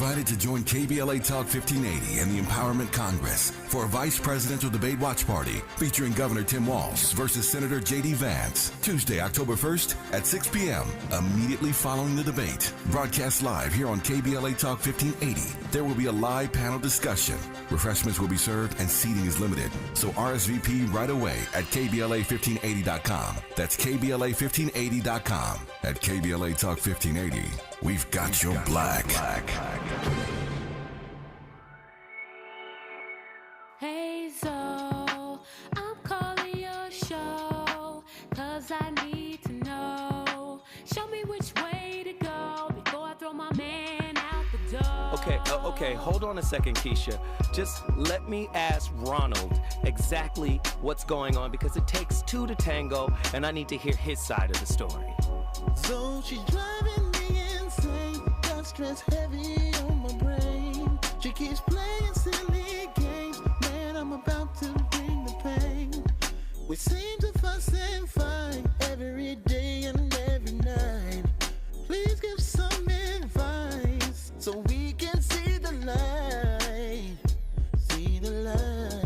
invited to join KBLA Talk 1580 and the Empowerment Congress for a vice presidential debate watch party featuring Governor Tim Walz versus Senator J.D. Vance, Tuesday, October 1st at 6 p.m. immediately following the debate. Broadcast live here on KBLA Talk 1580. There will be a live panel discussion. Refreshments will be served and seating is limited. So RSVP right away at KBLA1580.com. That's KBLA1580.com. At KBLA Talk 1580, we've got your black. Hey, so I'm calling your show, 'cause I need to know. Show me which way to go before I throw my man out the door. Okay, hold on a second, Keisha. Just let me ask Ronald exactly what's going on, because it takes two to tango, and I need to hear his side of the story. So she's driving me insane, got stress heavy on my brain. She keeps playing silly games, man, I'm about to bring the pain. We seem to fuss and fight every day and every night. Please give some advice so we can see the light, see the light.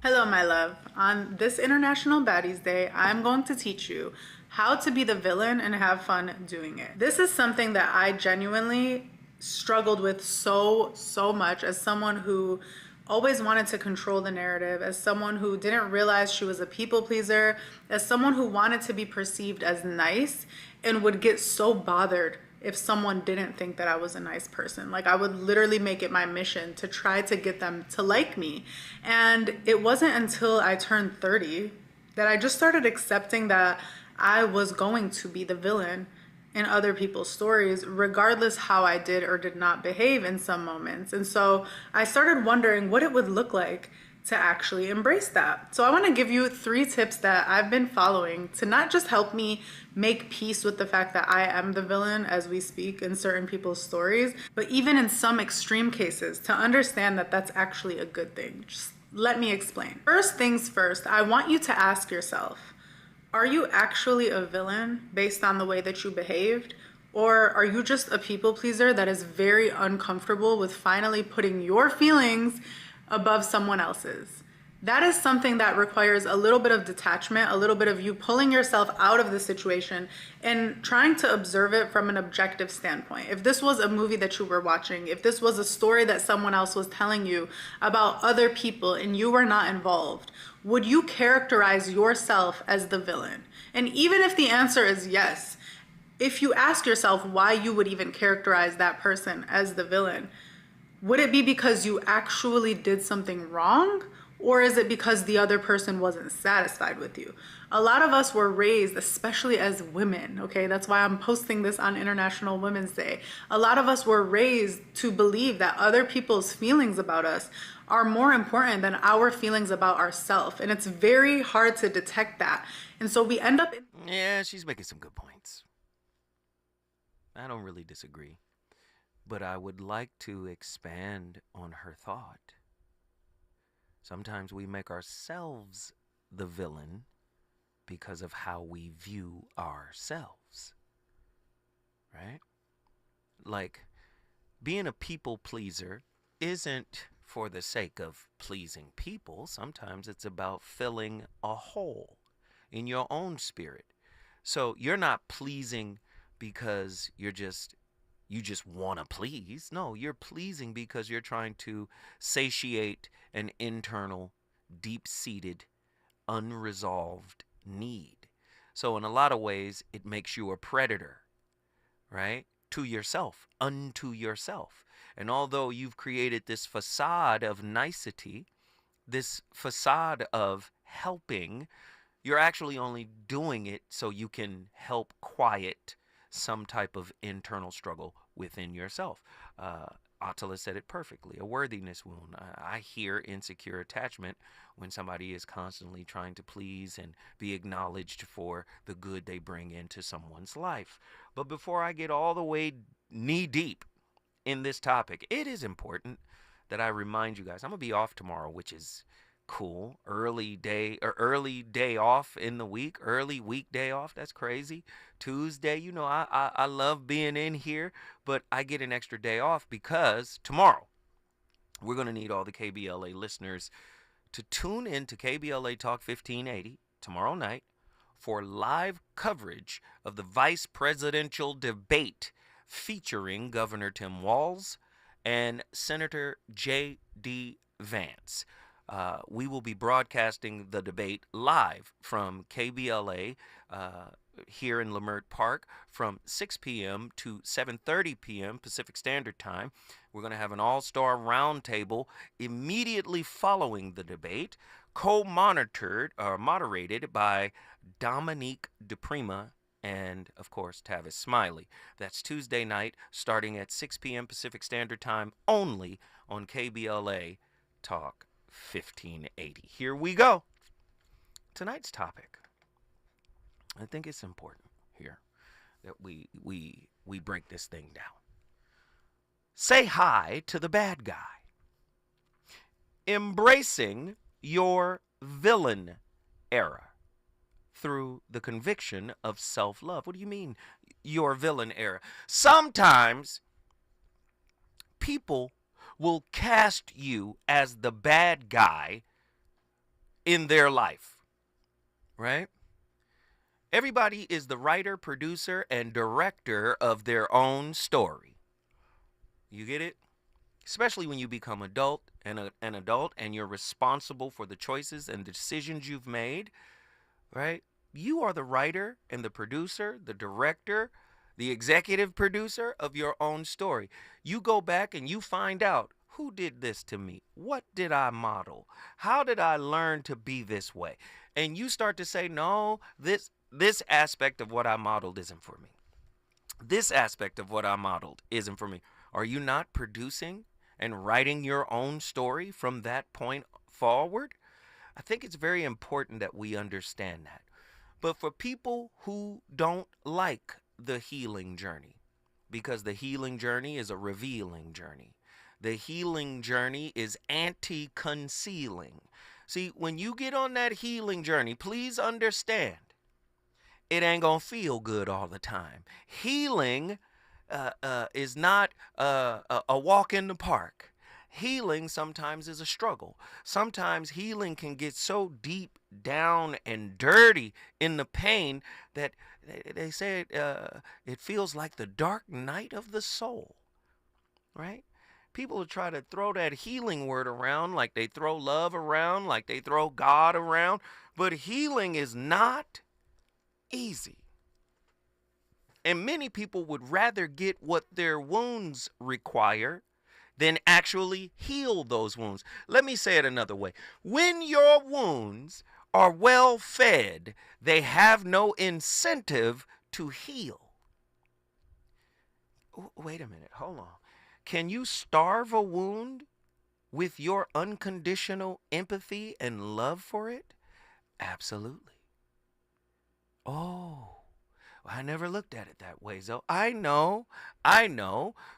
Hello, my love. On this International Baddies Day, I'm going to teach you how to be the villain and have fun doing it. This is something that I genuinely struggled with so much as someone who always wanted to control the narrative, as someone who didn't realize she was a people pleaser, as someone who wanted to be perceived as nice and would get so bothered if someone didn't think that I was a nice person. Like, I would literally make it my mission to try to get them to like me. And it wasn't until I turned 30 that I just started accepting that I was going to be the villain in other people's stories, regardless how I did or did not behave in some moments. And so I started wondering what it would look like to actually embrace that. So I want to give you 3 tips that I've been following to not just help me make peace with the fact that I am the villain as we speak in certain people's stories, but even in some extreme cases to understand that that's actually a good thing. Just let me explain. First things first, I want you to ask yourself, are you actually a villain based on the way that you behaved? Or are you just a people pleaser that is very uncomfortable with finally putting your feelings above someone else's? That is something that requires a little bit of detachment, a little bit of you pulling yourself out of the situation and trying to observe it from an objective standpoint. If this was a movie that you were watching, if this was a story that someone else was telling you about other people and you were not involved, would you characterize yourself as the villain? And even if the answer is yes, if you ask yourself why you would even characterize that person as the villain, would it be because you actually did something wrong? Or is it because the other person wasn't satisfied with you? A lot of us were raised, especially as women, okay? That's why I'm posting this on International Women's Day. A lot of us were raised to believe that other people's feelings about us are more important than our feelings about ourselves. And it's very hard to detect that. And so we end up in. Yeah, she's making some good points. I don't really disagree. But I would like to expand on her thought. Sometimes we make ourselves the villain because of how we view ourselves, right? Like, being a people pleaser isn't for the sake of pleasing people. Sometimes it's about filling a hole in your own spirit. So you're not pleasing because you just want to please. No, you're pleasing because you're trying to satiate an internal, deep-seated, unresolved need. So in a lot of ways, it makes you a predator, right? To yourself, unto yourself. And although you've created this facade of nicety, this facade of helping, you're actually only doing it so you can help quiet some type of internal struggle within yourself. Attila said it perfectly, a worthiness wound. I hear insecure attachment when somebody is constantly trying to please and be acknowledged for the good they bring into someone's life. But before I get all the way knee deep in this topic, it is important that I remind you guys, I'm going to be off tomorrow, which is cool. Early day off in the week, early weekday off. That's crazy. Tuesday, you know, I love being in here, but I get an extra day off because tomorrow we're going to need all the KBLA listeners to tune in to KBLA Talk 1580 tomorrow night for live coverage of the vice presidential debate featuring Governor Tim Walz and Senator J.D. Vance. We will be broadcasting the debate live from KBLA here in Leimert Park from 6 p.m. to 7:30 p.m. Pacific Standard Time. We're going to have an all-star roundtable immediately following the debate, moderated by Dominique DePrima and, of course, Tavis Smiley. That's Tuesday night starting at 6 p.m. Pacific Standard Time only on KBLA Talk 1580. Here we go. Tonight's topic. I think it's important here that we break this thing down. Say hi to the bad guy. Embracing your villain era through the conviction of self-love. What do you mean, your villain era? Sometimes people will cast you as the bad guy in their life, right? Everybody is the writer, producer, and director of their own story. You get it? Especially when you become an adult and you're responsible for the choices and decisions you've made, right? You are the writer and the producer, the director, the executive producer of your own story. You go back and you find out, who did this to me? What did I model? How did I learn to be this way? And you start to say, no, this aspect of what I modeled isn't for me. This aspect of what I modeled isn't for me. Are you not producing and writing your own story from that point forward? I think it's very important that we understand that. But for people who don't like the healing journey, because the healing journey is a revealing journey. The healing journey is anti-concealing. See, when you get on that healing journey, please understand, it ain't gonna feel good all the time. Healing is not a walk in the park. Healing sometimes is a struggle. Sometimes healing can get so deep down and dirty in the pain that they say it feels like the dark night of the soul, right? People try to throw that healing word around like they throw love around, like they throw God around, but healing is not easy. And many people would rather get what their wounds require than actually heal those wounds. Let me say it another way. When your wounds are well fed, they have no incentive to heal. Wait a minute, hold on. Can you starve a wound with your unconditional empathy and love for it? Absolutely. Oh, I never looked at it that way. So I know,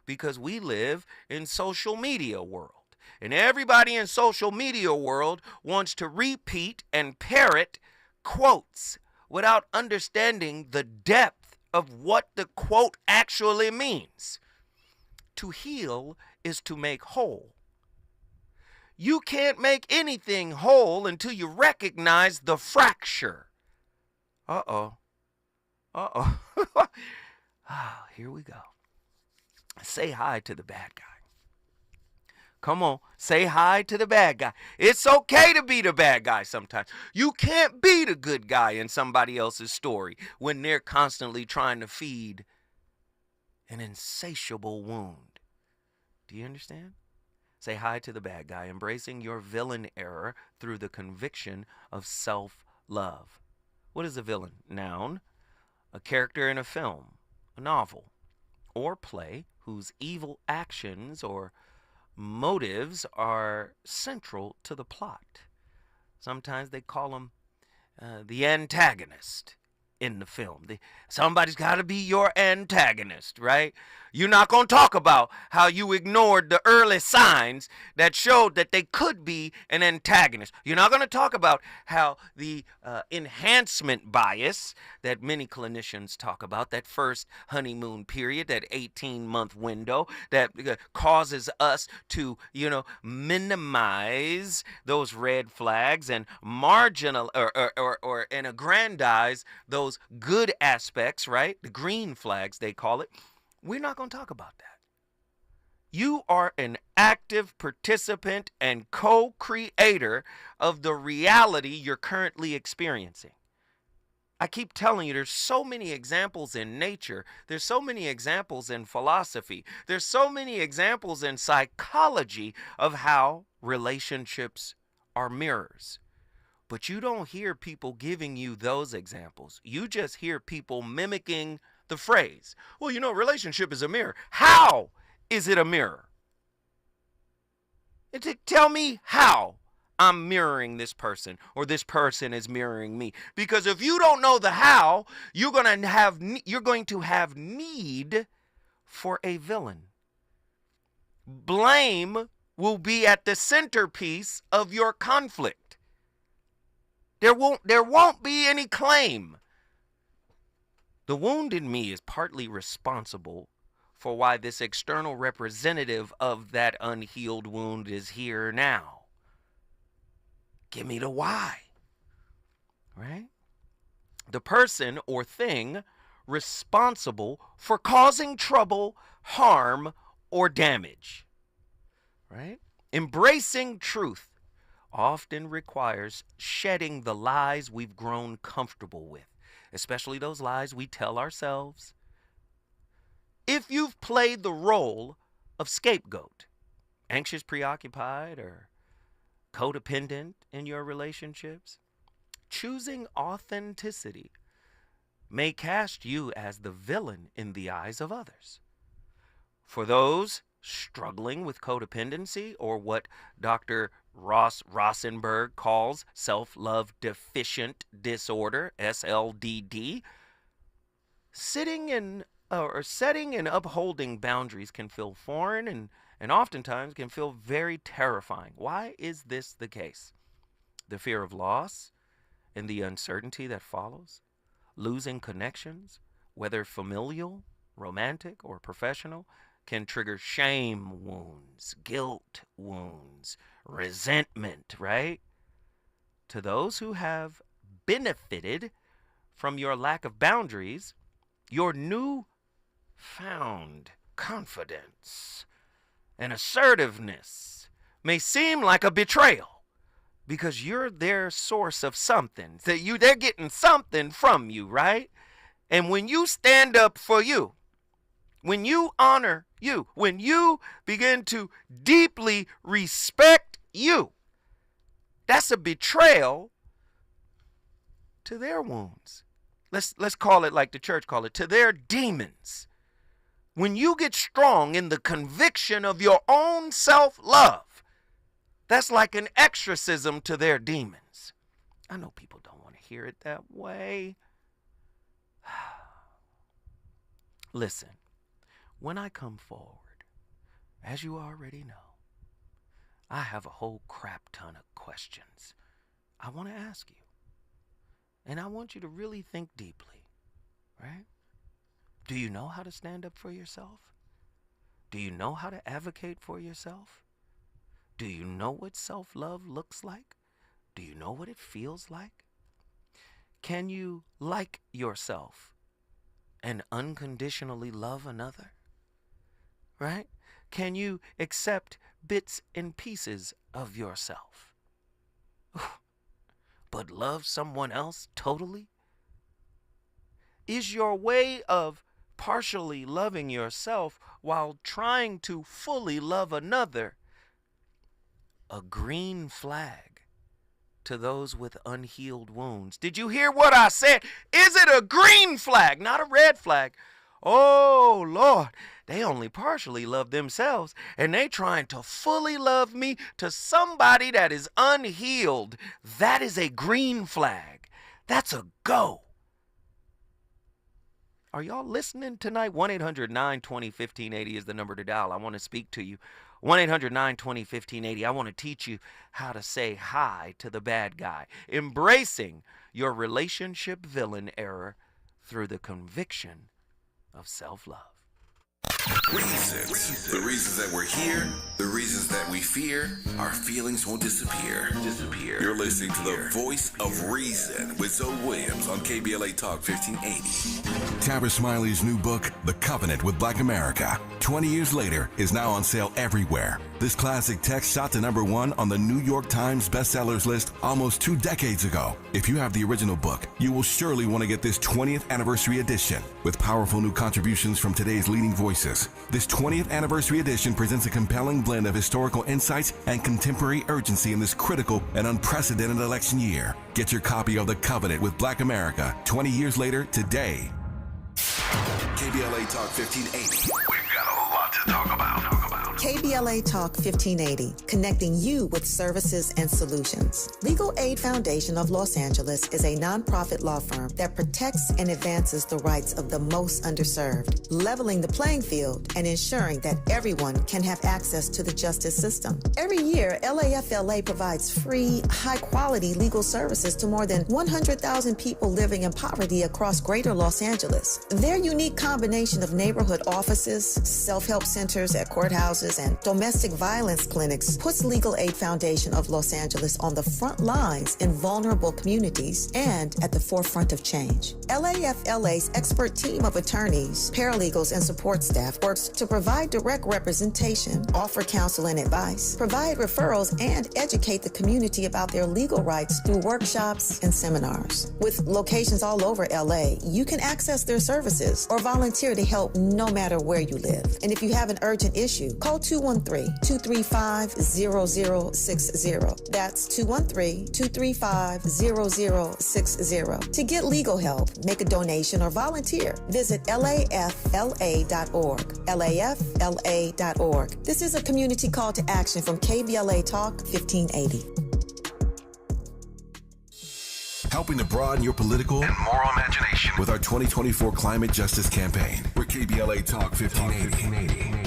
because we live in social media world. And everybody in social media world wants to repeat and parrot quotes without understanding the depth of what the quote actually means. To heal is to make whole. You can't make anything whole until you recognize the fracture. Uh-oh. Here we go. Say hi to the bad guy. Come on, say hi to the bad guy. It's okay to be the bad guy sometimes. You can't be the good guy in somebody else's story when they're constantly trying to feed an insatiable wound. Do you understand? Say hi to the bad guy, embracing your villain error through the conviction of self-love. What is a villain? Noun, a character in a film, a novel, or play whose evil actions or motives are central to the plot. Sometimes they call them the antagonist in the film. Somebody's got to be your antagonist, right? You're not going to talk about how you ignored the early signs that showed that they could be an antagonist. You're not going to talk about how the enhancement bias that many clinicians talk about, that first honeymoon period, that 18-month window that causes us to, minimize those red flags and marginal or and aggrandize those good aspects, right? The green flags, they call it. We're not going to talk about that. You are an active participant and co-creator of the reality you're currently experiencing. I keep telling you, there's so many examples in nature. There's so many examples in philosophy. There's so many examples in psychology of how relationships are mirrors. But you don't hear people giving you those examples. You just hear people mimicking the phrase. Well, relationship is a mirror. How is it a mirror? Tell me how I'm mirroring this person or this person is mirroring me. Because if you don't know the how, you're going to have need for a villain. Blame will be at the centerpiece of your conflict. There won't be any claim. The wound in me is partly responsible for why this external representative of that unhealed wound is here now. Give me the why, right? The person or thing responsible for causing trouble, harm, or damage, right? Embracing truth often requires shedding the lies we've grown comfortable with, especially those lies we tell ourselves. If you've played the role of scapegoat, anxious, preoccupied, or codependent in your relationships, choosing authenticity may cast you as the villain in the eyes of others. For those struggling with codependency, or what Dr. Rosenberg calls self-love deficient disorder, SLDD, setting and upholding boundaries can feel foreign and oftentimes can feel very terrifying. Why is this the case? The fear of loss and the uncertainty that follows, losing connections, whether familial, romantic, or professional, can trigger shame wounds, guilt wounds, resentment, right? To those who have benefited from your lack of boundaries, your newfound confidence and assertiveness may seem like a betrayal because you're their source of something. So they're getting something from you, right? And when you stand up for you, when you honor you, when you begin to deeply respect you, that's a betrayal to their wounds. Let's call it like the church call it, to their demons. When you get strong in the conviction of your own self-love, that's like an exorcism to their demons. I know people don't want to hear it that way. Listen, when I come forward, as you already know, I have a whole crap ton of questions I want to ask you. And I want you to really think deeply, right? Do you know how to stand up for yourself? Do you know how to advocate for yourself? Do you know what self-love looks like? Do you know what it feels like? Can you like yourself and unconditionally love another? Right? Can you accept bits and pieces of yourself, but love someone else totally? Is your way of partially loving yourself while trying to fully love another a green flag to those with unhealed wounds? Did you hear what I said? Is it a green flag, not a red flag? Oh, Lord, they only partially love themselves, and they trying to fully love me to somebody that is unhealed. That is a green flag. That's a go. Are y'all listening tonight? 1-800-920-1580 is the number to dial. I want to speak to you. 1-800-920-1580. I want to teach you how to say hi to the bad guy, embracing your relationship villain error through the conviction of self-love. Reasons. The reasons that we're here, the reasons that we fear, our feelings won't disappear. You're listening to the voice of reason with Zoe Williams on KBLA Talk 1580. Tabitha Smiley's new book, The Covenant with Black America, 20 years later, is now on sale everywhere. This classic text shot to #1 on the New York Times bestsellers list almost 2 decades ago. If you have the original book, you will surely want to get this 20th anniversary edition with powerful new contributions from today's leading voices. This 20th anniversary edition presents a compelling blend of historical insights and contemporary urgency in this critical and unprecedented election year. Get your copy of The Covenant with Black America 20 years later today. KBLA Talk 1580. We've got a lot to talk about. KBLA Talk 1580, connecting you with services and solutions. Legal Aid Foundation of Los Angeles is a nonprofit law firm that protects and advances the rights of the most underserved, leveling the playing field and ensuring that everyone can have access to the justice system. Every year, LAFLA provides free, high-quality legal services to more than 100,000 people living in poverty across greater Los Angeles. Their unique combination of neighborhood offices, self-help centers at courthouses, and domestic violence clinics puts Legal Aid Foundation of Los Angeles on the front lines in vulnerable communities and at the forefront of change. LAFLA's expert team of attorneys, paralegals, and support staff works to provide direct representation, offer counsel and advice, provide referrals, and educate the community about their legal rights through workshops and seminars. With locations all over LA, you can access their services or volunteer to help no matter where you live. And if you have an urgent issue, call 213-235-0060. That's 213-235-0060. To get legal help, make a donation, or volunteer, visit LAFLA.org. LAFLA.org. This is a community call to action from KBLA Talk 1580. Helping to broaden your political and moral imagination with our 2024 Climate Justice Campaign. We're KBLA Talk 1580.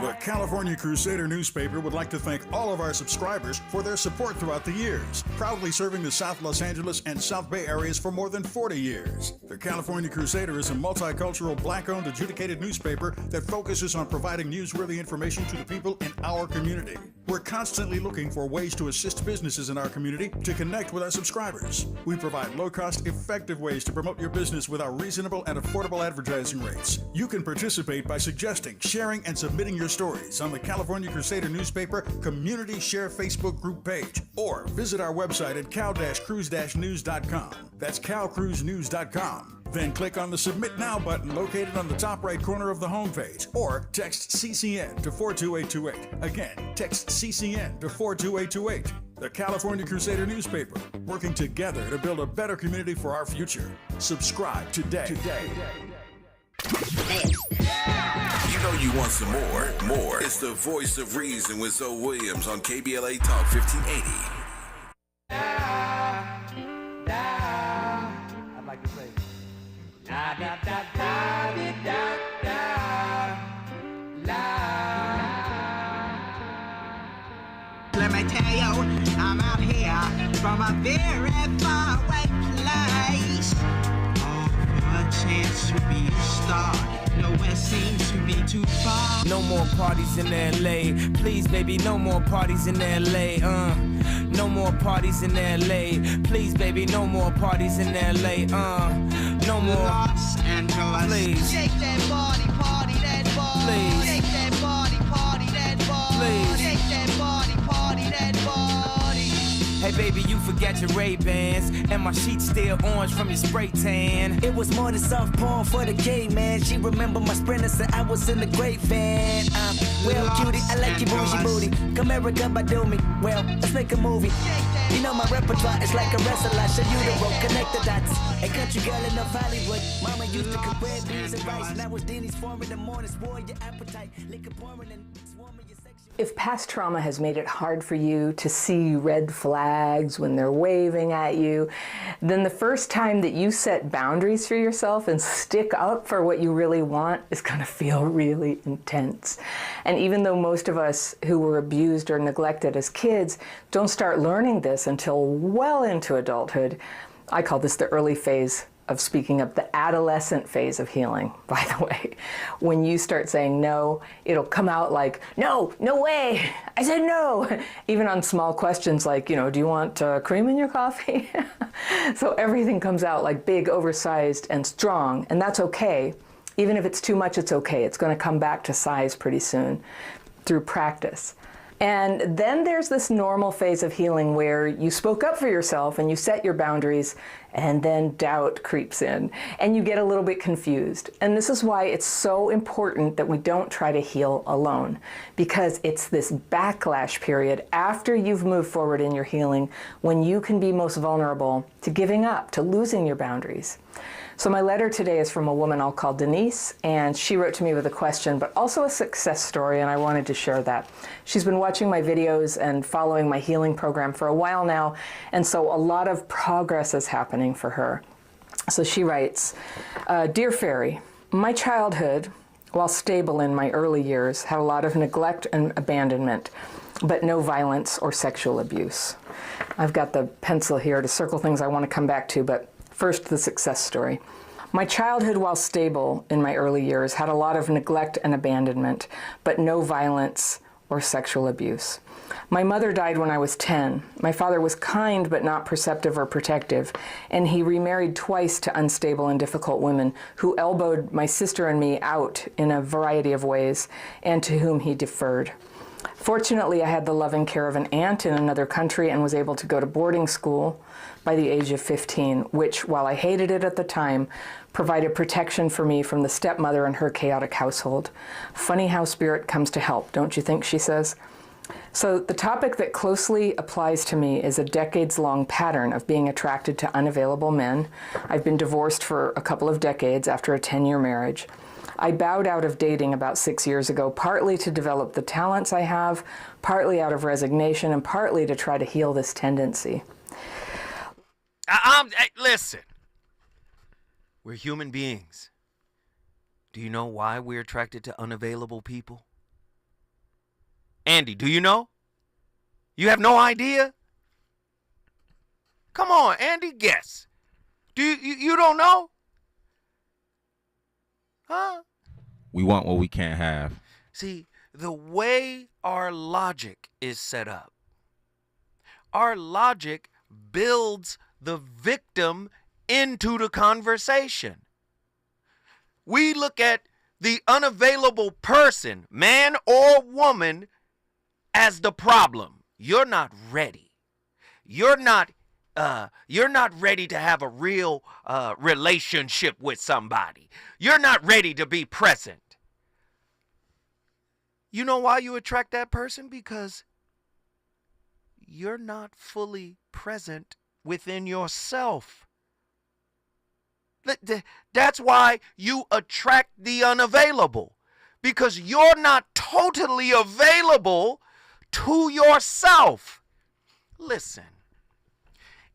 The California Crusader newspaper would like to thank all of our subscribers for their support throughout the years, proudly serving the South Los Angeles and South Bay areas for more than 40 years. The California Crusader is a multicultural, black-owned, adjudicated newspaper that focuses on providing newsworthy information to the people in our community. We're constantly looking for ways to assist businesses in our community to connect with our subscribers. We provide low-cost, effective ways to promote your business with our reasonable and affordable advertising rates. You can participate by suggesting, sharing, and submitting your stories on the California Crusader newspaper Community Share Facebook group page, or visit our website at cal-cruise-news.com. That's calcruisenews.com. Then click on the Submit Now button located on the top right corner of the homepage, or text CCN to 42828. Again, text CCN to 42828. The California Crusader newspaper, working together to build a better community for our future. Subscribe today. You know you want some more. It's the voice of reason with Zoe Williams on KBLA Talk 1580. I'd like to say, da da da da da da la. Let me tell you, I'm out here from a very far away place. All for a chance to be a star. Nowhere seems to be too far. No more parties in LA. Please, baby, no more parties in LA. No more parties in LA. Please, baby, no more parties in LA. No more. Los Angeles. Please. Shake that body, party that body. Please. Shake that body, party that body. Please. Shake that body, party that body. Hey baby, you forgot your Ray-Bans, and my sheets still orange from your spray tan. It was more than soft porn for the gay man. She remember my sprinter said I was in the great van. Well, cutie, I like your bougie booty. Come America, by do me. Well, let's make a movie. You know my repertoire is like a wrestler. I show you the road, connect the dots. A country girl in North Hollywood. Mama used to cook red beans and rice. Now it's Denny's form in the morning, spoil your appetite. Liquor pouring and swarming your section. If past trauma has made it hard for you to see red flags when they're waving at you, then the first time that you set boundaries for yourself and stick up for what you really want is going to feel really intense. And even though most of us who were abused or neglected as kids don't start learning this until well into adulthood, I call this the early phase of speaking up, the adolescent phase of healing, by the way. When you start saying no, it'll come out like, no, no way, I said no. Even on small questions like, do you want cream in your coffee? So everything comes out like big, oversized, and strong, and that's okay. Even if it's too much, it's okay. It's gonna come back to size pretty soon through practice. And then there's this normal phase of healing where you spoke up for yourself and you set your boundaries, and then doubt creeps in and you get a little bit confused. And this is why it's so important that we don't try to heal alone, because it's this backlash period after you've moved forward in your healing when you can be most vulnerable to giving up, to losing your boundaries. So my letter today is from a woman I'll call Denise, and she wrote to me with a question, but also a success story, and I wanted to share that. She's been watching my videos and following my healing program for a while now, and so a lot of progress is happening for her. So she writes, Dear Fairy, my childhood, while stable in my early years, had a lot of neglect and abandonment, but no violence or sexual abuse. I've got the pencil here to circle things I want to come back to, but first, the success story. My childhood, while stable in my early years, had a lot of neglect and abandonment, but no violence or sexual abuse. My mother died when I was 10. My father was kind but not perceptive or protective, and he remarried twice to unstable and difficult women who elbowed my sister and me out in a variety of ways, and to whom he deferred. Fortunately, I had the loving care of an aunt in another country and was able to go to boarding school by the age of 15, which, while I hated it at the time, provided protection for me from the stepmother and her chaotic household. Funny how spirit comes to help, don't you think, she says? So the topic that closely applies to me is a decades-long pattern of being attracted to unavailable men. I've been divorced for a couple of decades after a 10-year marriage. I bowed out of dating about 6 years ago, partly to develop the talents I have, partly out of resignation, and partly to try to heal this tendency. Hey, listen. We're human beings. Do you know why we're attracted to unavailable people? Andy, do you know? You have no idea? Come on, Andy, guess. Do you don't know? Huh? We want what we can't have. See, the way our logic is set up, our logic builds the victim into the conversation. We look at the unavailable person, man or woman, as the problem. You're not ready. You're not ready to have a real relationship with somebody. You're not ready to be present. You know why you attract that person? Because you're not fully present within yourself. That's why you attract the unavailable, because you're not totally available to yourself. Listen,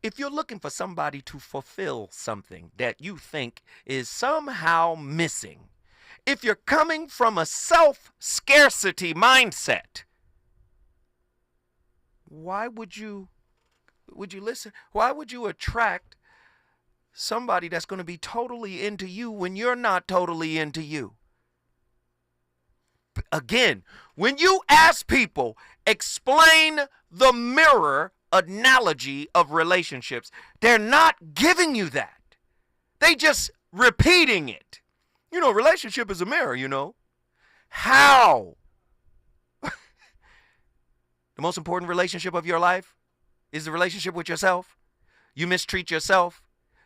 if you're looking for somebody to fulfill something that you think is somehow missing, if you're coming from a self-scarcity mindset, why would you listen? Why would you attract somebody that's going to be totally into you when you're not totally into you? Again, when you ask people, explain the mirror analogy of relationships, they're not giving you that. They just repeating it. You know, relationship is a mirror, you know. How? The most important relationship of your life is the relationship with yourself. You mistreat yourself,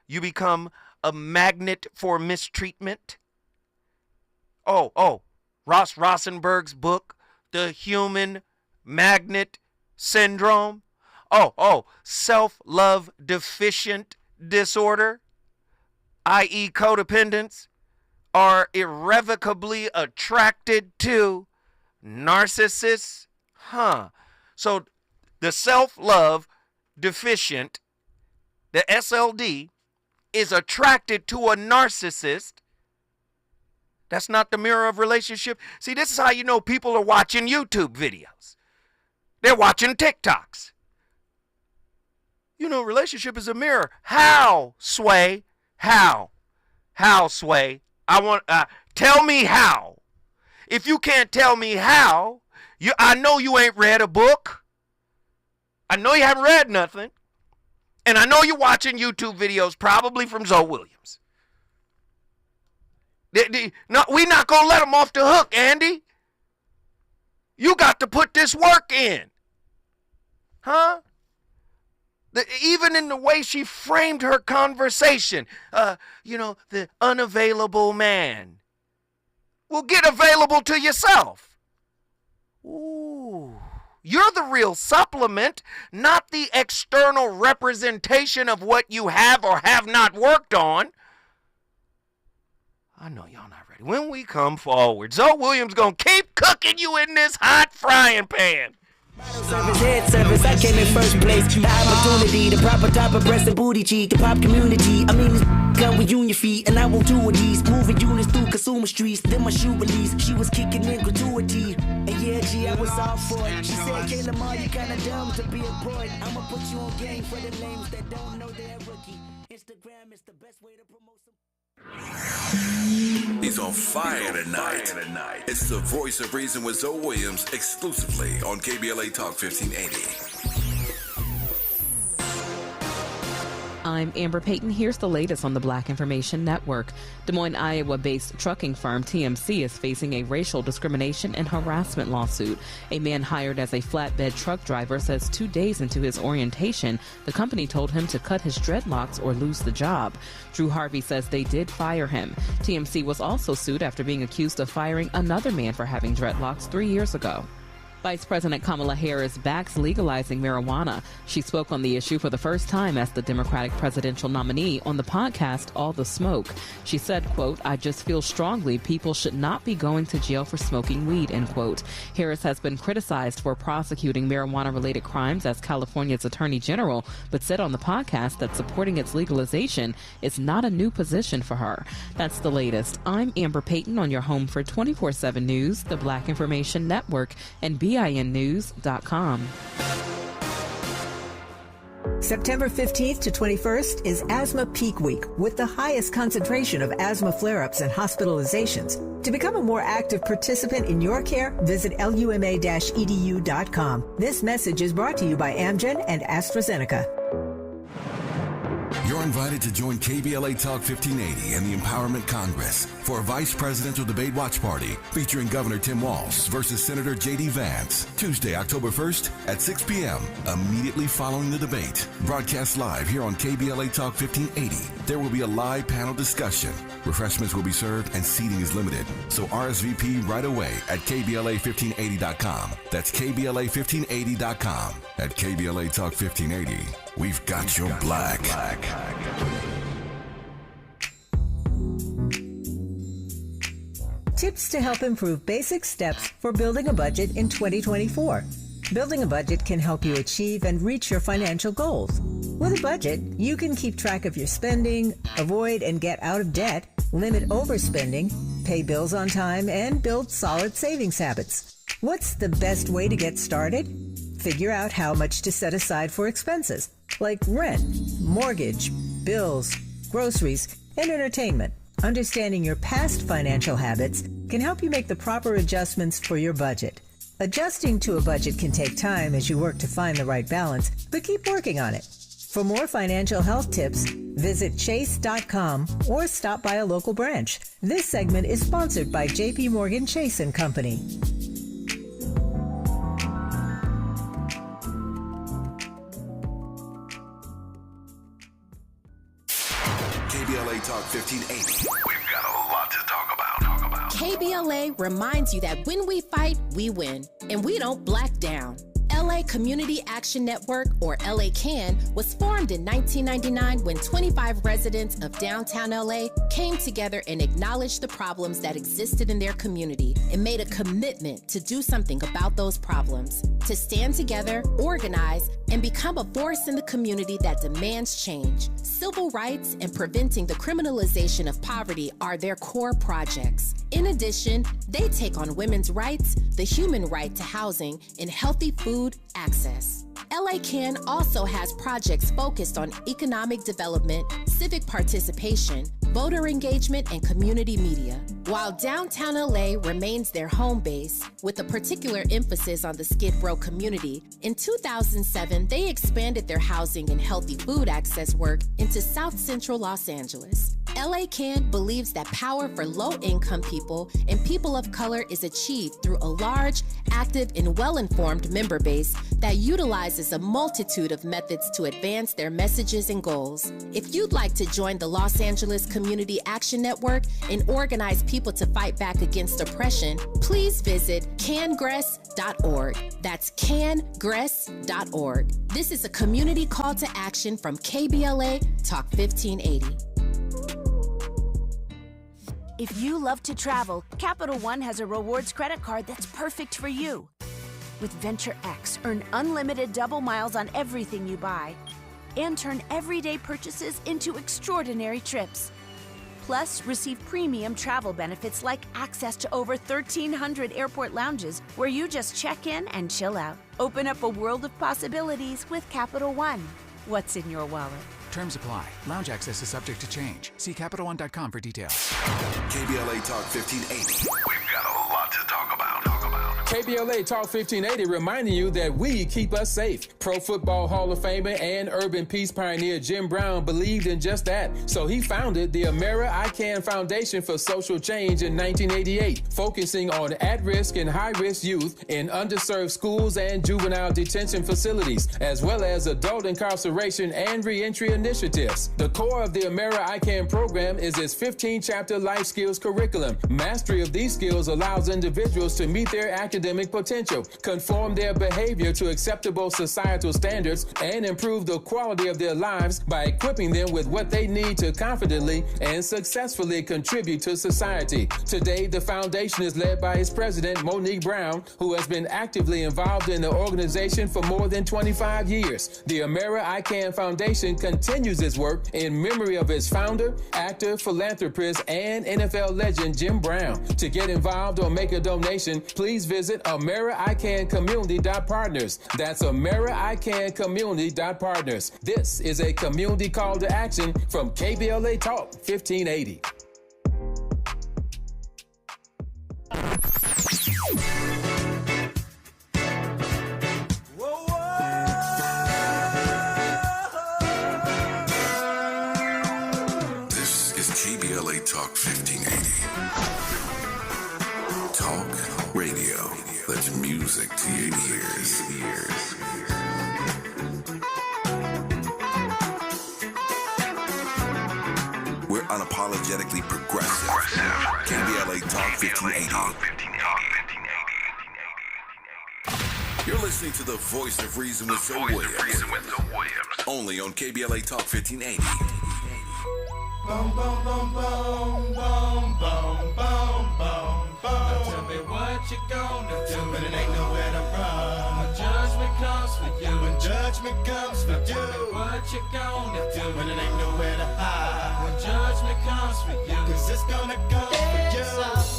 you become a magnet for mistreatment. Ross Rosenberg's book, The Human Magnet Syndrome. Self-love deficient disorder, i.e. codependence, are irrevocably attracted to narcissists. So the self-love deficient, the SLD, is attracted to a narcissist. That's not the mirror of relationship. See, this is how you know people are watching YouTube videos. They're watching TikToks. You know, relationship is a mirror. How, Sway? How? How, Sway? Tell me how. If you can't tell me how, I know you ain't read a book. I know you haven't read nothing. And I know you're watching YouTube videos, probably from Zoe Williams. No, we're not going to let them off the hook, Andy. You got to put this work in. Even in the way she framed her conversation, the unavailable man. Well, get available to yourself. Ooh, you're the real supplement, not the external representation of what you have or have not worked on. I know y'all not ready. When we come forward, Zoe Williams gonna keep cooking you in this hot frying pan. Service, head service, I came in first place. The opportunity, the proper type of breast and booty cheek, the pop community. I mean, this come with union feet, and I won't do with these. Moving units through consumer streets, then my shoe release. She was kicking in gratuity, and yeah, G, I was all for it. She said, Kayla, Ma, you kinda dumb to be employed. I'ma put you on game for the lames that don't know they're rookie. Instagram is the best way to promote some. He's on fire tonight. It's the Voice of Reason with Zoe Williams, exclusively on KBLA Talk 1580. I'm Amber Payton. Here's the latest on the Black Information Network. Des Moines, Iowa-based trucking firm TMC is facing a racial discrimination and harassment lawsuit. A man hired as a flatbed truck driver says 2 days into his orientation, the company told him to cut his dreadlocks or lose the job. Drew Harvey says they did fire him. TMC was also sued after being accused of firing another man for having dreadlocks 3 years ago. Vice President Kamala Harris backs legalizing marijuana. She spoke on the issue for the first time as the Democratic presidential nominee on the podcast All the Smoke. She said, quote, I just feel strongly people should not be going to jail for smoking weed, end quote. Harris has been criticized for prosecuting marijuana-related crimes as California's Attorney General, but said on the podcast that supporting its legalization is not a new position for her. That's the latest. I'm Amber Payton on your home for 24/7 News, the Black Information Network, and BINnews.com. September 15th to 21st is Asthma Peak Week with the highest concentration of asthma flare-ups and hospitalizations. To become a more active participant in your care, visit luma-edu.com. This message is brought to you by Amgen and AstraZeneca. You're invited to join KBLA Talk 1580 and the Empowerment Congress for a vice presidential debate watch party featuring Governor Tim Walz versus Senator J.D. Vance, Tuesday, October 1st at 6 p.m., immediately following the debate. Broadcast live here on KBLA Talk 1580. There will be a live panel discussion. Refreshments will be served and seating is limited. So RSVP right away at KBLA1580.com. That's KBLA1580.com. At KBLA Talk 1580, we've got your black. Tips to help improve basic steps for building a budget in 2024. Building a budget can help you achieve and reach your financial goals. With a budget, you can keep track of your spending, avoid and get out of debt, limit overspending, pay bills on time, and build solid savings habits. What's the best way to get started? Figure out how much to set aside for expenses, like rent, mortgage, bills, groceries, and entertainment. Understanding your past financial habits can help you make the proper adjustments for your budget. Adjusting to a budget can take time as you work to find the right balance, but keep working on it. For more financial health tips, visit chase.com or stop by a local branch. This segment is sponsored by J.P. Morgan Chase & Company. KBLA Talk 1580. We've got a lot to talk about. KBLA reminds you that when we fight, we win, and we don't black down. LA Community Action Network, or LA CAN, was formed in 1999 when 25 residents of downtown LA came together and acknowledged the problems that existed in their community and made a commitment to do something about those problems, to stand together, organize, and become a force in the community that demands change. Civil rights and preventing the criminalization of poverty are their core projects. In addition, they take on women's rights, the human right to housing, and healthy food access. LA CAN also has projects focused on economic development, civic participation, voter engagement, and community media. While downtown LA remains their home base, with a particular emphasis on the Skid Row community, in 2007, they expanded their housing and healthy food access work into South Central Los Angeles. LA CAN believes that power for low-income people and people of color is achieved through a large, active, and well-informed member base that utilizes a multitude of methods to advance their messages and goals. If you'd like to join the Los Angeles Community Action Network and organize people to fight back against oppression, please visit cangress.org. That's cangress.org. This is a community call to action from KBLA Talk 1580. If you love to travel, Capital One has a rewards credit card that's perfect for you. With Venture X, earn unlimited double miles on everything you buy and turn everyday purchases into extraordinary trips. Plus, receive premium travel benefits like access to over 1,300 airport lounges where you just check in and chill out. Open up a world of possibilities with Capital One. What's in your wallet? Terms apply. Lounge access is subject to change. See CapitalOne.com for details. KBLA Talk 1580. We've got a lot to talk about. KBLA Talk 1580 reminding you that we keep us safe. Pro Football Hall of Famer and urban peace pioneer Jim Brown believed in just that. So he founded the I Can Foundation for Social Change in 1988, focusing on at-risk and high-risk youth in underserved schools and juvenile detention facilities, as well as adult incarceration and reentry initiatives. The core of the I Can program is its 15-chapter life skills curriculum. Mastery of these skills allows individuals to meet their academic potential, conform their behavior to acceptable societal standards, and improve the quality of their lives by equipping them with what they need to confidently and successfully contribute to society. Today, the foundation is led by its president, Monique Brown, who has been actively involved in the organization for more than 25 years. The I Can Foundation continues its work in memory of its founder, actor, philanthropist, and NFL legend Jim Brown. To get involved or make a donation, please visit AmeriICanCommunity.partners. That's AmeriICanCommunity.partners. This is a community call to action from KBLA Talk 1580. 68 years. We're unapologetically progressive. KBLA Talk 1580. You're listening to the voice of reason with Joe Williams. Only on KBLA Talk 1580. Boom, boom, boom, boom, boom, boom, boom, boom, boom. Now tell me what you gonna do when it ain't nowhere to run. When judgment comes for you. When judgment comes for you. Tell me what you gonna do when it ain't nowhere to hide. When judgment comes for you. 'Cause it's gonna come for you.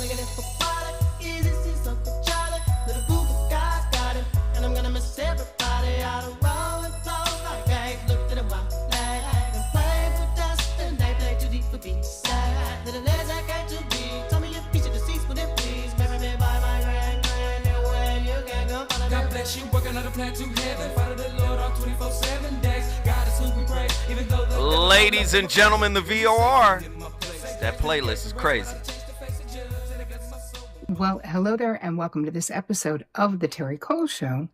Looking at for water, easy, see something Charlie. Little Google guy's got him, and I'm gonna miss everybody out of roll and flow like eggs. Looked at a while, and played with dust, and they play too deep for beats. Little as I got to be, tell me your piece of the seats, would it please? Marry me by my grand, when you can go follow God bless you, working on a plan to heaven. Follow the Lord on 24/7 days. God is who we pray, even though the Ladies and gentlemen, the VOR. That playlist is crazy. Well, hello there, and welcome to this episode of The Terry Cole Show.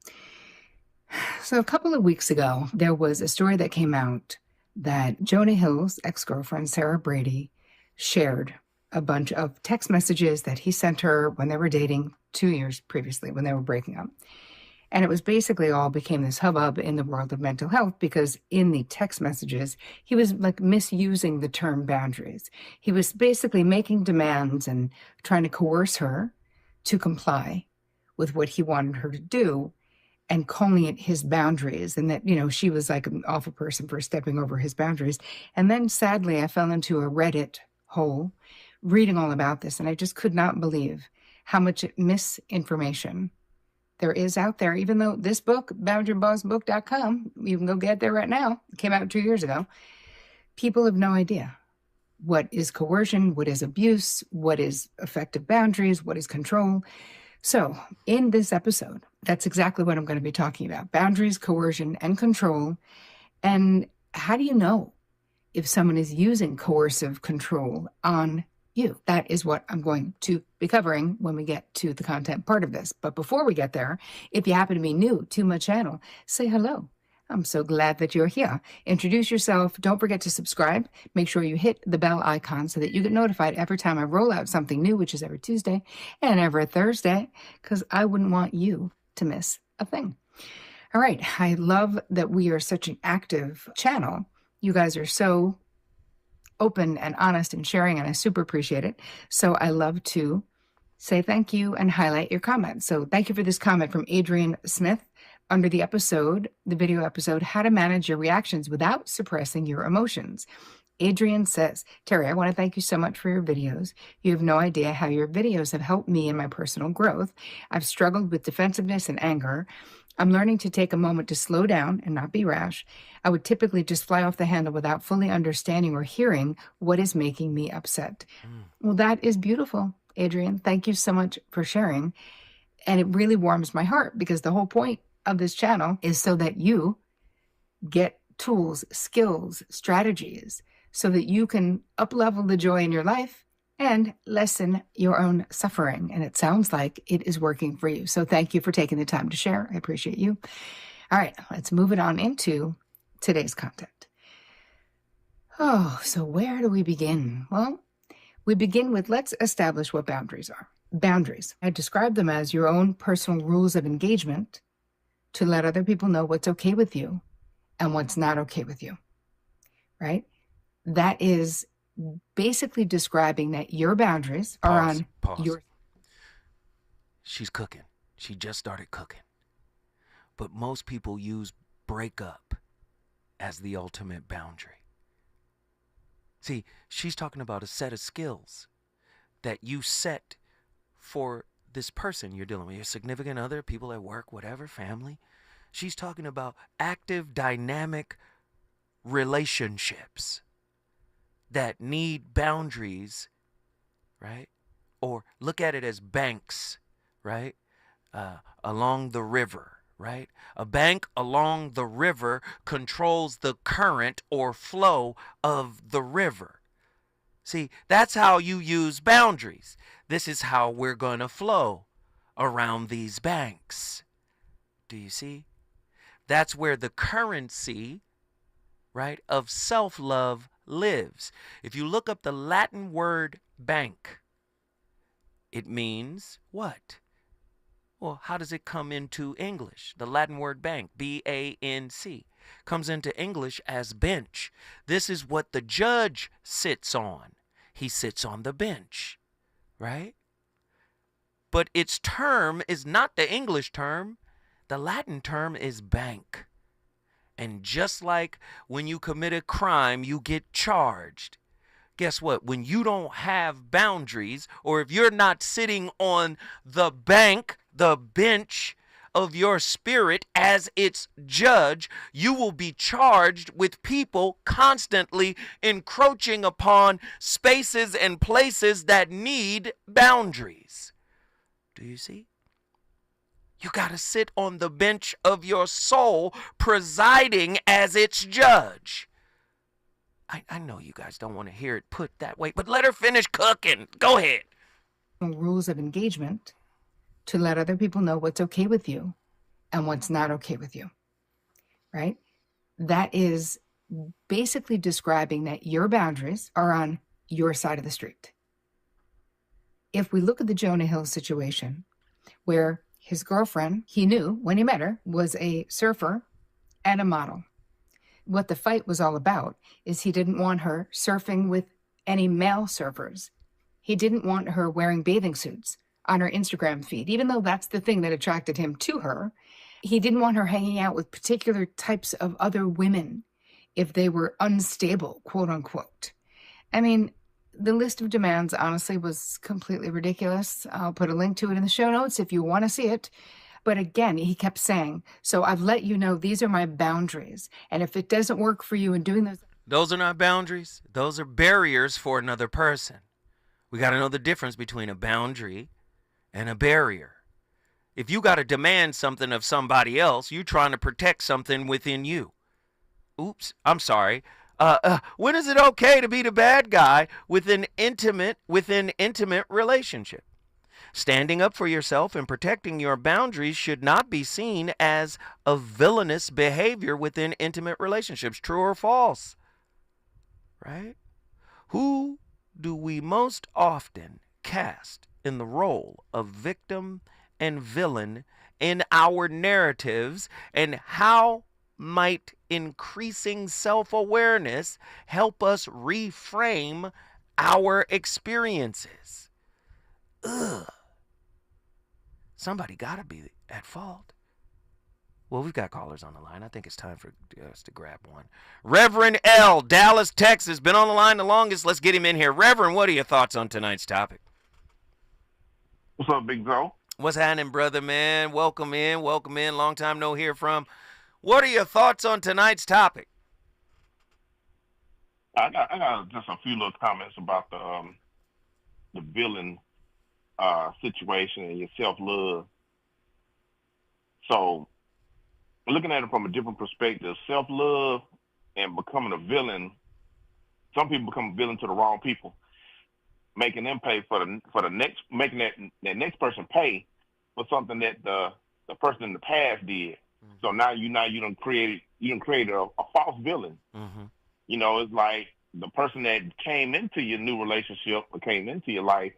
So a couple of weeks ago, there was a story that came out that Jonah Hill's ex-girlfriend, Sarah Brady, shared a bunch of text messages that he sent her when they were dating 2 years previously, when they were breaking up. And it was basically all became this hubbub in the world of mental health because in the text messages, he was like misusing the term boundaries. He was basically making demands and trying to coerce her to comply with what he wanted her to do and calling it his boundaries, and that, you know, she was like an awful person for stepping over his boundaries. And then sadly, I fell into a Reddit hole reading all about this, and I just could not believe how much misinformation there is out there, even though this book, boundarybossbook.com, you can go get there right now. It came out 2 years ago. People have no idea what is coercion, what is abuse, what is effective boundaries, what is control. So in this episode, that's exactly what I'm going to be talking about. Boundaries, coercion, and control. And how do you know if someone is using coercive control on you? That is what I'm going to be covering when we get to the content part of this. But before we get there, if you happen to be new to my channel, say hello. I'm so glad that you're here. Introduce yourself. Don't forget to subscribe. Make sure you hit the bell icon so that you get notified every time I roll out something new, which is every Tuesday and every Thursday, because I wouldn't want you to miss a thing. All right. I love that we are such an active channel. You guys are so open and honest and sharing, and I super appreciate it. So I love to say thank you and highlight your comments. So thank you for this comment from Adrian Smith under the episode, the video episode, How to Manage Your Reactions Without Suppressing Your Emotions. Adrian says, Terry, I want to thank you so much for your videos. You have no idea how your videos have helped me in my personal growth. I've struggled with defensiveness and anger. I'm learning to take a moment to slow down and not be rash. I would typically just fly off the handle without fully understanding or hearing what is making me upset. Well, that is beautiful, Adrian. Thank you so much for sharing. And it really warms my heart because the whole point of this channel is so that you get tools, skills, strategies, so that you can up-level the joy in your life and lessen your own suffering. And it sounds like it is working for you. So thank you for taking the time to share. I appreciate you. All right, let's move it on into today's content. Oh, so where do we begin? Well, we begin with, let's establish what boundaries are. Boundaries, I describe them as your own personal rules of engagement to let other people know what's okay with you and what's not okay with you, right? That is basically describing that your boundaries are on your... She's cooking. She just started cooking. But most people use breakup as the ultimate boundary. See, she's talking about a set of skills that you set for this person you're dealing with, your significant other, people at work, whatever, family. She's talking about active, dynamic relationships that need boundaries, right? Or look at it as banks, right? Along the river, right? A bank along the river controls the current or flow of the river. See, that's how you use boundaries. This is how we're going to flow around these banks. Do you see? That's where the currency, right, of self-love lives. If you look up the Latin word bank, it means what? Well, how does it come into English? The Latin word bank, B-A-N-C, comes into English as bench. This is what the judge sits on. He sits on the bench, right? But its term is not the English term. The Latin term is bank. And just like when you commit a crime, you get charged. Guess what? When you don't have boundaries, or if you're not sitting on the bank, the bench of your spirit as its judge, you will be charged with people constantly encroaching upon spaces and places that need boundaries. Do you see? You got to sit on the bench of your soul, presiding as its judge. I know you guys don't want to hear it put that way, but let her finish cooking. Go ahead. Rules of engagement to let other people know what's okay with you and what's not okay with you, right? That is basically describing that your boundaries are on your side of the street. If we look at the Jonah Hill situation, where his girlfriend, he knew when he met her, was a surfer and a model. What the fight was all about is he didn't want her surfing with any male surfers. He didn't want her wearing bathing suits on her Instagram feed, even though that's the thing that attracted him to her. He didn't want her hanging out with particular types of other women if they were unstable, quote unquote. I mean, the list of demands, honestly, was completely ridiculous. I'll put a link to it in the show notes if you want to see it. But again, he kept saying, so I've let you know these are my boundaries. And if it doesn't work for you in doing those... Those are not boundaries. Those are barriers for another person. We got to know the difference between a boundary and a barrier. If you got to demand something of somebody else, you're trying to protect something within you. Oops, I'm sorry. When is it okay to be the bad guy within intimate relationship? Standing up for yourself and protecting your boundaries should not be seen as a villainous behavior within intimate relationships. True or false? Right? Who do we most often cast in the role of victim and villain in our narratives, and how might increasing self-awareness help us reframe our experiences? Ugh. Somebody got to be at fault. Well, we've got callers on the line. I think it's time for us to grab one. Reverend L, Dallas, Texas, been on the line the longest. Let's get him in here. Reverend, what are your thoughts on tonight's topic? What's up, Big Joe? What's happening, brother, man? Welcome in. Long time no hear from. What are your thoughts on tonight's topic? I got just a few little comments about the villain situation and your self-love. So, looking at it from a different perspective, self-love and becoming a villain, some people become a villain to the wrong people, making them pay for the next, making that next person pay for something that the person in the past did. Mm-hmm. So now you done created a false villain. Mm-hmm. You know, it's like the person that came into your new relationship or came into your life,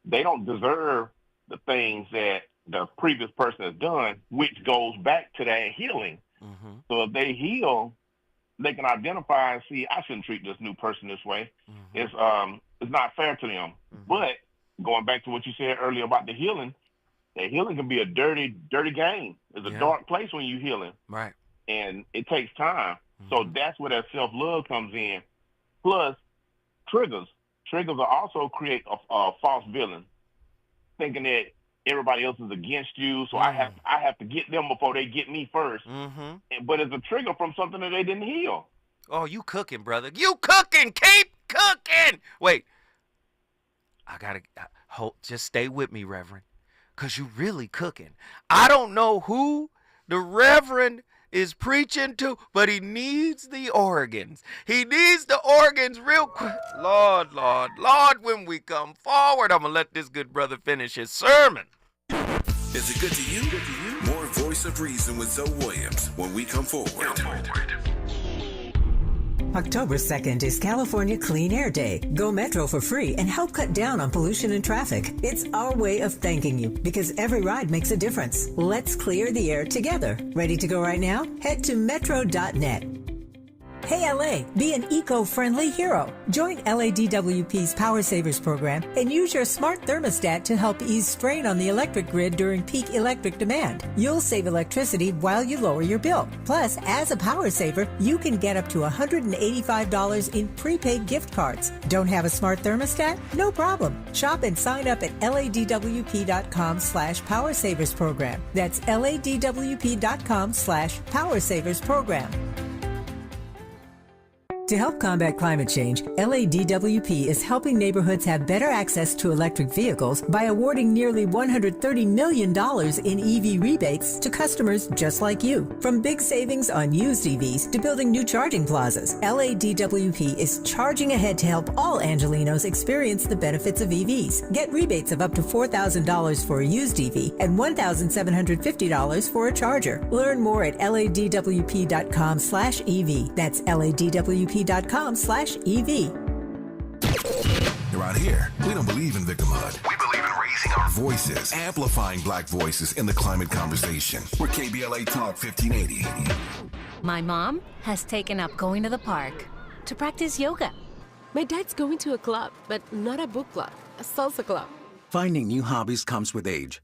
they don't deserve the things that the previous person has done, which goes back to that healing. Mm-hmm. So if they heal, they can identify and see, I shouldn't treat this new person this way. Mm-hmm. It's not fair to them. Mm-hmm. But going back to what you said earlier about the healing can be a dirty, dirty game. It's a dark place when you're healing. Right. And it takes time. Mm-hmm. So that's where that self-love comes in. Plus, triggers. Triggers will also create a false villain, thinking that everybody else is against you, so I have to get them before they get me first. Mm-hmm. But it's a trigger from something that they didn't heal. Oh, you cooking, brother. You cooking. Keep cooking. Wait. I got to just stay with me, Reverend, because you really cooking. I don't know who the Reverend is preaching to, but he needs the organs. He needs the organs real quick. Lord, when we come forward, I'm going to let this good brother finish his sermon. Is it good to you? More voice voice of reason with Zoe Williams when we come forward. October 2nd is California Clean Air Day. Go Metro for free and help cut down on pollution and traffic. It's our way of thanking you because every ride makes a difference. Let's clear the air together. Ready to go right now? Head to metro.net. Hey LA, be an eco-friendly hero. Join LADWP's Power Savers program and use your smart thermostat to help ease strain on the electric grid during peak electric demand. You'll save electricity while you lower your bill. Plus, as a power saver, you can get up to $185 in prepaid gift cards. Don't have a smart thermostat? No problem. Shop and sign up at ladwp.com/Power Savers program. That's ladwp.com/Power Savers program. To help combat climate change, LADWP is helping neighborhoods have better access to electric vehicles by awarding nearly $130 million in EV rebates to customers just like you. From big savings on used EVs to building new charging plazas, LADWP is charging ahead to help all Angelinos experience the benefits of EVs. Get rebates of up to $4,000 for a used EV and $1,750 for a charger. Learn more at ladwp.com/EV. That's ladwp.com/EV. Around here, we don't believe in victimhood. We believe in raising our voices, amplifying black voices in the climate conversation. We're KBLA Talk 1580. My mom has taken up going to the park to practice yoga. My dad's going to a club, but not a book club, a salsa club. Finding new hobbies comes with age.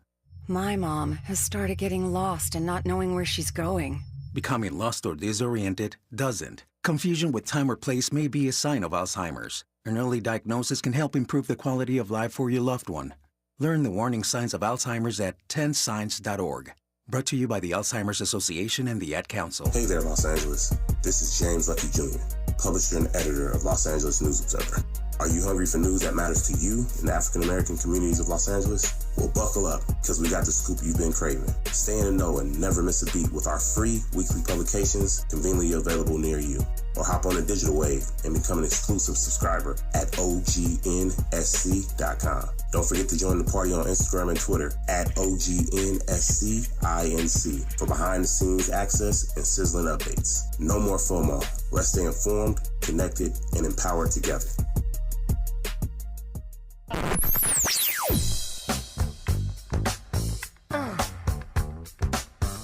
My mom has started getting lost and not knowing where she's going. Becoming lost or disoriented doesn't. Confusion with time or place may be a sign of Alzheimer's. An early diagnosis can help improve the quality of life for your loved one. Learn the warning signs of Alzheimer's at 10signs.org. Brought to you by the Alzheimer's Association and the Ad Council. Hey there, Los Angeles. This is James Lucky Jr., publisher and editor of Los Angeles News Observer. Are you hungry for news that matters to you in the African-American communities of Los Angeles? Well, buckle up, because we got the scoop you've been craving. Stay in the know and never miss a beat with our free weekly publications conveniently available near you. Or hop on the digital wave and become an exclusive subscriber at OGNSC.com. Don't forget to join the party on Instagram and Twitter at OGNSCINC for behind-the-scenes access and sizzling updates. No more FOMO. Let's stay informed, connected, and empowered together.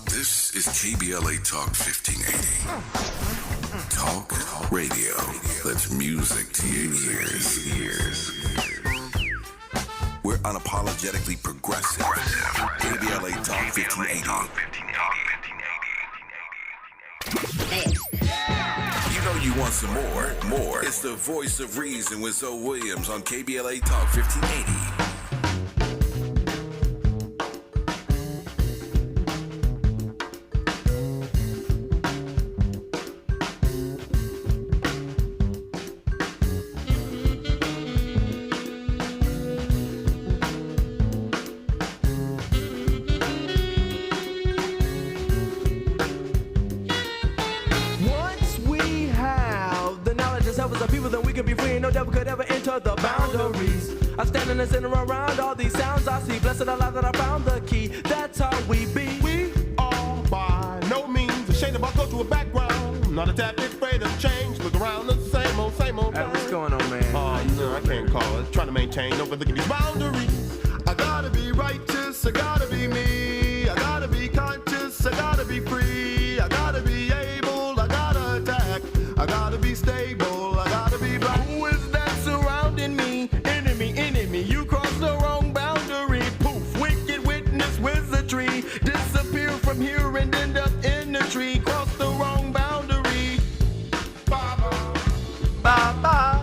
This is KBLA Talk 1580. Talk radio. That's music to your ears. We're unapologetically progressive. KBLA Talk 1580. You know you want some more. It's the voice of reason with Zoe Williams on KBLA Talk 1580. In the center around all these sounds I see. Blessed alive that I found the key. That's how we be. We are by no means ashamed of our cultural background. Not a tad bit afraid of change. Look around, it's the same old Hey, what's going on, man? Oh, no, I can't call it. Trying to maintain, don't look at these boundaries. I gotta be righteous, I gotta be me. I gotta be conscious, I gotta be free. I gotta be able, I gotta attack. I gotta be stable, I gotta be black. Who is that surrounding me? Enemy, you crossed the wrong boundary. Poof, wicked witness, wizardry. Disappear from here and end up in the tree. Cross the wrong boundary. Baba, baba.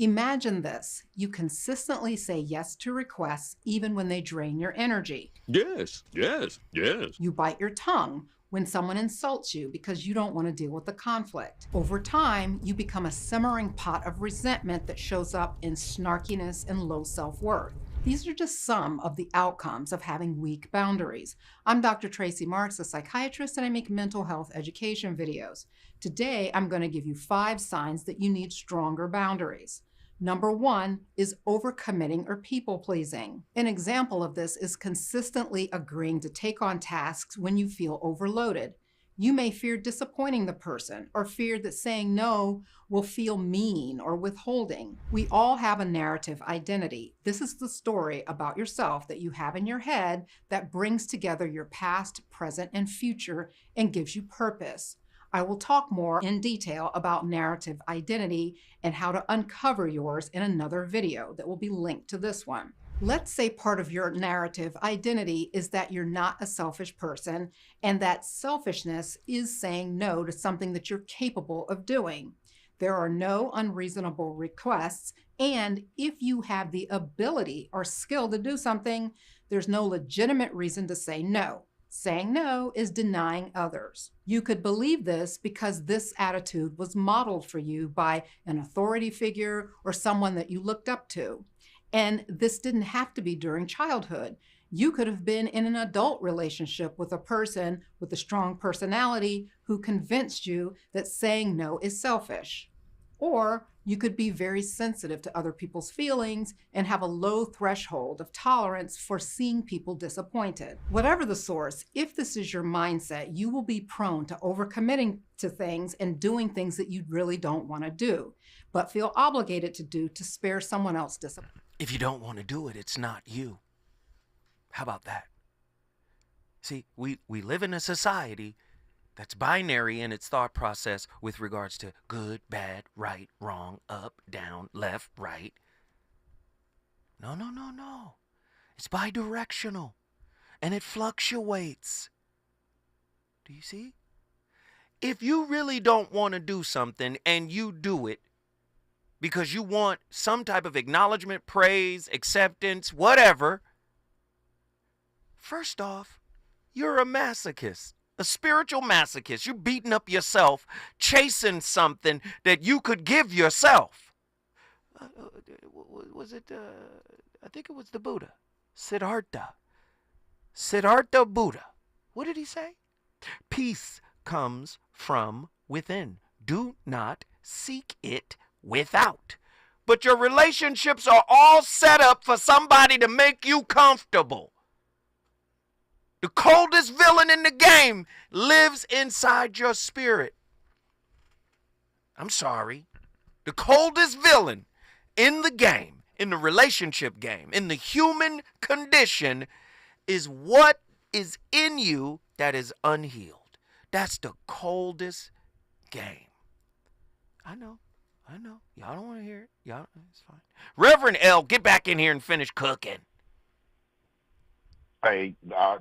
Imagine this. You consistently say yes to requests even when they drain your energy. Yes. You bite your tongue when someone insults you because you don't want to deal with the conflict. Over time, you become a simmering pot of resentment that shows up in snarkiness and low self-worth. These are just some of the outcomes of having weak boundaries. I'm Dr. Tracy Marks, a psychiatrist, and I make mental health education videos. Today, I'm going to give you 5 signs that you need stronger boundaries. Number 1 is overcommitting or people-pleasing. An example of this is consistently agreeing to take on tasks when you feel overloaded. You may fear disappointing the person or fear that saying no will feel mean or withholding. We all have a narrative identity. This is the story about yourself that you have in your head that brings together your past, present, and future and gives you purpose. I will talk more in detail about narrative identity and how to uncover yours in another video that will be linked to this one. Let's say part of your narrative identity is that you're not a selfish person and that selfishness is saying no to something that you're capable of doing. There are no unreasonable requests, and if you have the ability or skill to do something, there's no legitimate reason to say no. Saying no is denying others. You could believe this because this attitude was modeled for you by an authority figure or someone that you looked up to. And this didn't have to be during childhood. You could have been in an adult relationship with a person with a strong personality who convinced you that saying no is selfish. Or you could be very sensitive to other people's feelings and have a low threshold of tolerance for seeing people disappointed. Whatever the source, if this is your mindset, you will be prone to overcommitting to things and doing things that you really don't want to do, but feel obligated to do to spare someone else disappointment. If you don't want to do it, it's not you. How about that? See, we live in a society that's binary in its thought process with regards to good, bad, right, wrong, up, down, left, right. No. It's bidirectional, and it fluctuates. Do you see? If you really don't want to do something and you do it because you want some type of acknowledgement, praise, acceptance, whatever, first off, you're a masochist. A spiritual masochist. You're beating up yourself, chasing something that you could give yourself. Was it, I think it was the Buddha. Siddhartha Buddha. What did he say? Peace comes from within. Do not seek it without. But your relationships are all set up for somebody to make you comfortable. The coldest villain in the game lives inside your spirit. I'm sorry. The coldest villain in the game, in the relationship game, in the human condition is what is in you that is unhealed. That's the coldest game. I know. Y'all don't want to hear it. It's fine. Reverend L, get back in here and finish cooking. Hey,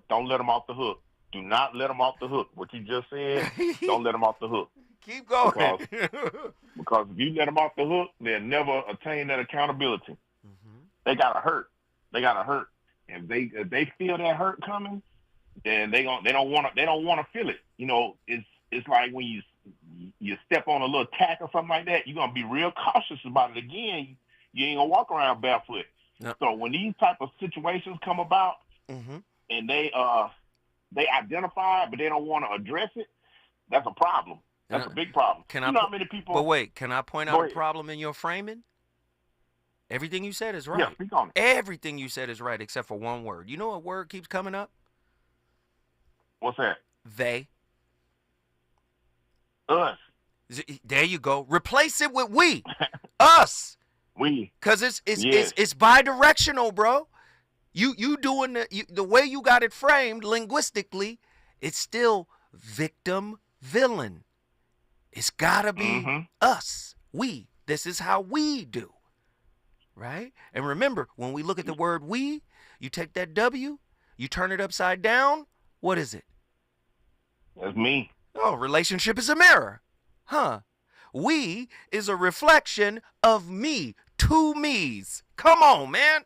don't let them off the hook. Do not let them off the hook. What you just said, don't let them off the hook. Keep going. Because if you let them off the hook, they'll never attain that accountability. Mm-hmm. They gotta hurt. And if they feel that hurt coming, then they don't want to feel it. You know, it's like when you step on a little tack or something like that, you're gonna be real cautious about it. Again, you ain't gonna walk around barefoot. No. So when these type of situations come about, mm-hmm. and they identify it, but they don't want to address it, that's a problem. That's a big problem. How many people? But wait, can I point out a problem in your framing? Everything you said is right. Yeah, speak on it. Everything you said is right except for one word. You know what word keeps coming up? What's that? They. Us. There you go. Replace it with we. Us. We. Because it's bidirectional, bro. You doing the way you got it framed linguistically, it's still victim villain. It's gotta be us. We. This is how we do. Right? And remember, when we look at the word we, you take that W, you turn it upside down. What is it? That's me. Oh, relationship is a mirror. Huh. We is a reflection of me. Two me's. Come on, man.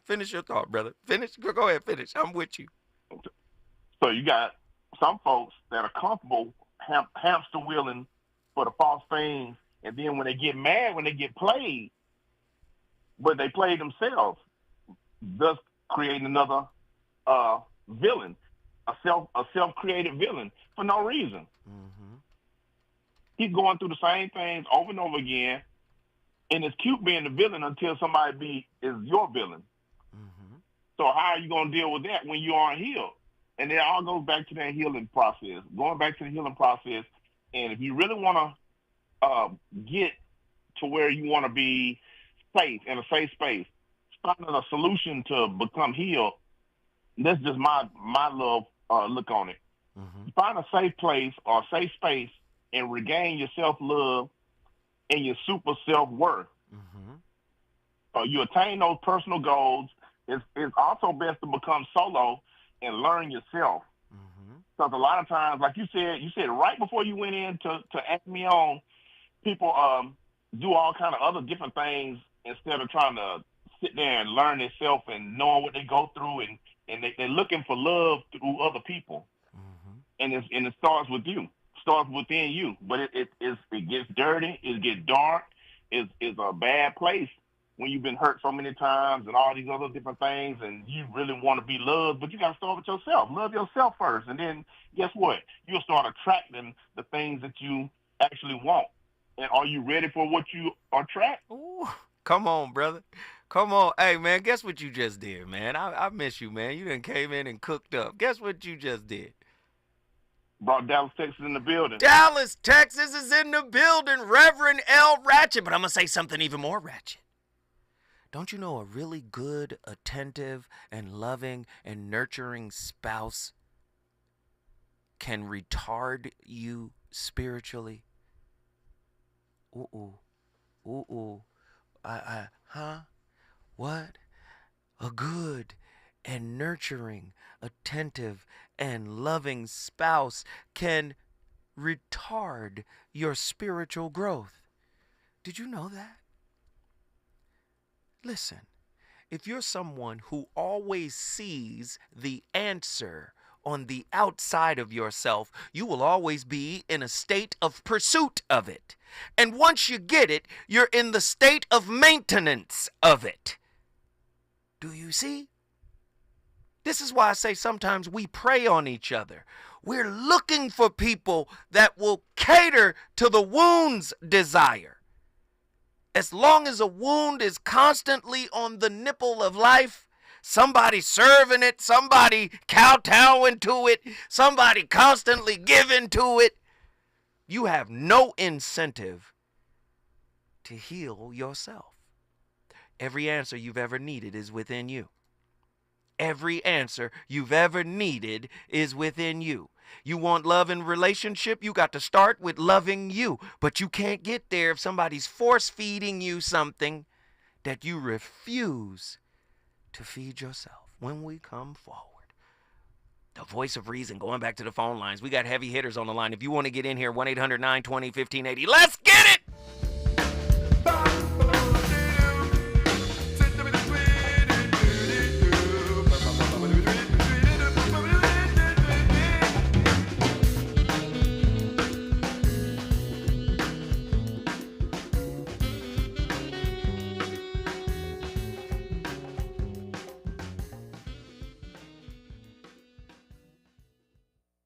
Finish your thought, brother. Finish. Go ahead, finish. I'm with you. So you got some folks that are comfortable hamster wheeling for the false things, and then when they get mad, when they get played, but they played themselves, thus creating another villain, a self-created villain for no reason. Mm-hmm. He's going through the same things over and over again, and it's cute being the villain until somebody is your villain. Mm-hmm. So how are you going to deal with that when you aren't healed? And it all goes back to that healing process, going back to the healing process. And if you really want to get to where you want to be safe, in a safe space, finding a solution to become healed, that's just my little look on it. Mm-hmm. Find a safe place or a safe space and regain your self-love and your super self-worth. Mm-hmm. You attain those personal goals. It's also best to become solo and learn yourself. Because a lot of times, like you said right before you went in to ask me on, people do all kind of other different things instead of trying to sit there and learn themselves and knowing what they go through, and they're looking for love through other people. And it starts with you, starts within you. But it gets dirty, it gets dark, it's a bad place when you've been hurt so many times and all these other different things, and you really want to be loved, but you got to start with yourself. Love yourself first, and then guess what? You'll start attracting the things that you actually want. And are you ready for what you attract? Ooh, come on, brother. Come on. Hey, man, guess what you just did, man? I miss you, man. You done came in and cooked up. Guess what you just did? Brought Dallas, Texas in the building. Dallas, Texas is in the building, Reverend L. Ratchet. But I'm going to say something even more ratchet. Don't you know a really good, attentive, and loving and nurturing spouse can retard you spiritually? Ooh. Huh? What? A good and nurturing, attentive, and loving spouse can retard your spiritual growth. Did you know that? Listen, if you're someone who always sees the answer on the outside of yourself, you will always be in a state of pursuit of it. And once you get it, you're in the state of maintenance of it. Do you see? This is why I say sometimes we prey on each other. We're looking for people that will cater to the wound's desire. As long as a wound is constantly on the nipple of life, somebody serving it, somebody kowtowing to it, somebody constantly giving to it, you have no incentive to heal yourself. Every answer you've ever needed is within you. Every answer you've ever needed is within you. You want love in relationship, you got to start with loving you. But you can't get there if somebody's force-feeding you something that you refuse to feed yourself. When we come forward, the voice of reason, going back to the phone lines. We got heavy hitters on the line. If you want to get in here, 1-800-920-1580. Let's get it!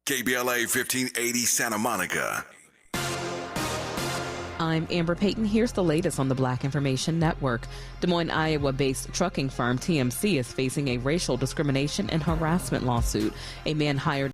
KBLA 1580 Santa Monica. I'm Amber Payton. Here's the latest on the Black Information Network. Des Moines, Iowa-based trucking firm TMC is facing a racial discrimination and harassment lawsuit. A man hired